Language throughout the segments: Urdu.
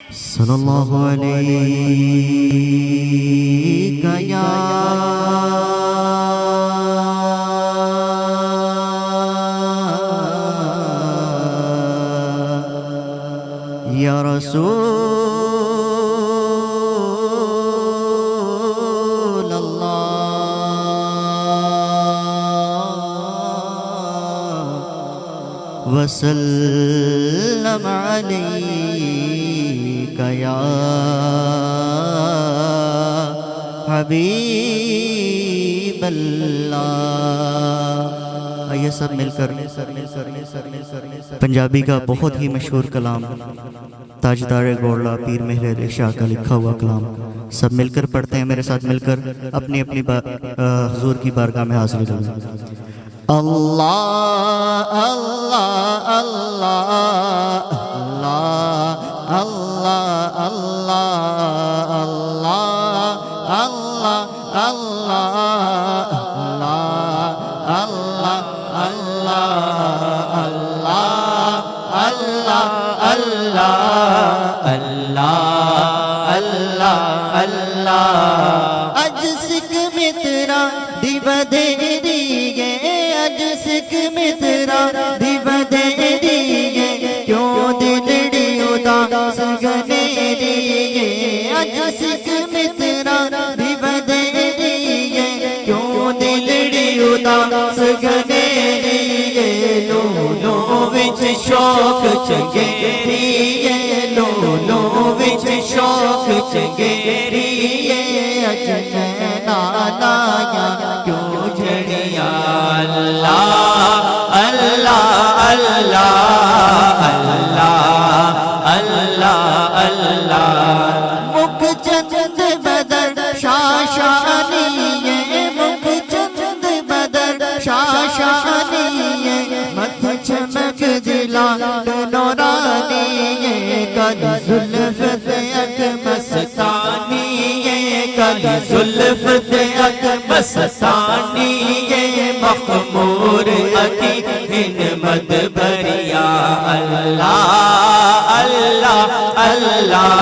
صلی اللہ علیہ یا رسول اللہ وسلم علیک یا حبیب اللہ۔ آئیے سب مل کر پنجابی کا بہت ہی مشہور کلام تاجدار گوڑلا پیر مہر علی شاہ کا لکھا ہوا کلام سب مل کر پڑھتے ہیں، میرے ساتھ مل کر اپنی اپنی حضور کی بارگاہ میں حاضر ہوں۔ اللہ اللہ اللہ اللہ اللہ اللہ اللہ اللہ اللہ اللہ اج سکھ مترا دی بدیریے اج سکھ مترا دی بدیریے کیوں دلڑی اداس گلیریے اج سکھ مترا دی بدیریے کیوں دلڑی اداس گلیریے لو لو وچ شوق چنگیریے لو لو وچ شوق چنگیریے اج نینا لایا کیوں جھڑیاں اللہ اللہ اللہ اللہ اللہ مکھ چند بدر شاشانیے مکھ چند بدر شاشانیے متھ چمک دلا نورانیے کل زلف اک مستانیے کل زلف اک مستانیے مخمور اکی ان مدبریا اللہ اللہ اللہ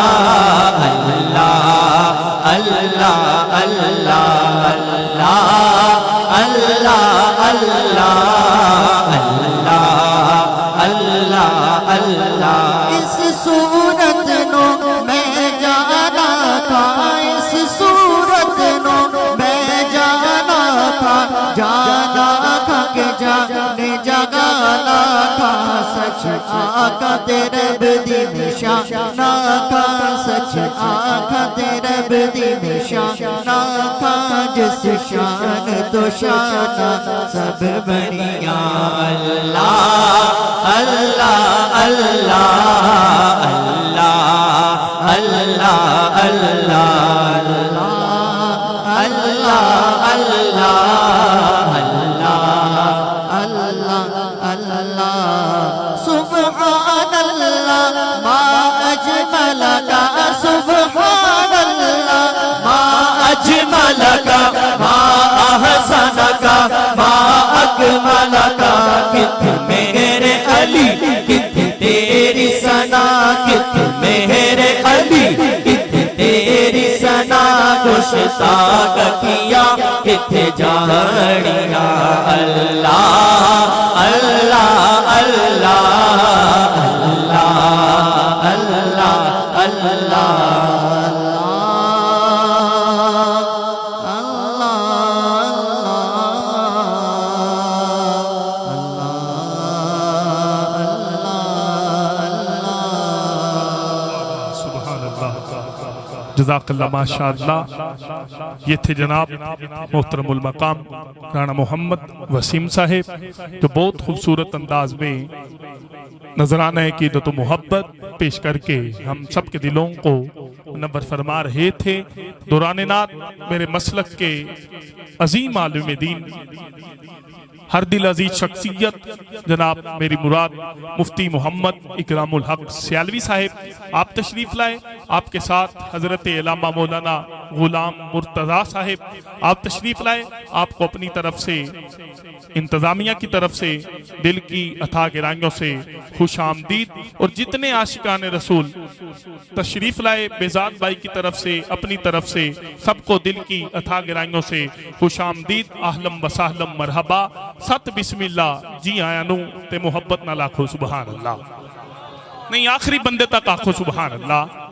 اللہ اللہ اللہ اللہ اللہ اللہ اللہ اس صورت نو میں جانا تھا اس صورت نو میں جانا تھا کہ جانے جگانا تھا سچ آقا تیرے بدی نشانہ تھا سچ آقا تیرے بدی نشانہ تھا جس شان تو شانہ سب بڑیاں اللہ اللہ اللہ اللہ اللہ اللہ اللہ سبحان اللہ ما اجمل کا سبحان اللہ ما اجمل کا ما احسن کا ما اکمل کا کت میرے علی کت تیری ثنا کت میرے علی کت تیری ثنا گشتاق کیا کت جاڑیا اللہ اللہ اللہ اللہ اللہ جزاک اللہ ماشاءاللہ۔ یہ تھے جناب محترم المقام رانا محمد وسیم صاحب جو بہت خوبصورت انداز میں نذرانہ عقیدت و محبت پیش کر کے ہم سب کے دلوں کو منور فرما رہے تھے۔ دوران نعت میرے مسلک کے عظیم عالم دین ہر دل عزیز شخصیت جناب میری مراد مفتی محمد اکرام الحق سیالوی صاحب آپ تشریف لائے، آپ کے ساتھ حضرت علامہ مولانا غلام مرتضی صاحب آپ تشریف لائے، آپ کو اپنی طرف سے انتظامیہ کی طرف سے دل کی اتھا گہرائیوں سے خوش آمدید، اور جتنے عاشقان رسول تشریف لائے بیزاد بھائی کی طرف سے اپنی طرف سے سب کو دل کی اتھا گہرائیوں سے خوش آمدید، اہلم و سہلم مرحبا، ست بسم اللہ جی آیا نو تے محبت نہ لاکھو سبحان اللہ، نہیں آخری بندے تک آکھو سبحان اللہ۔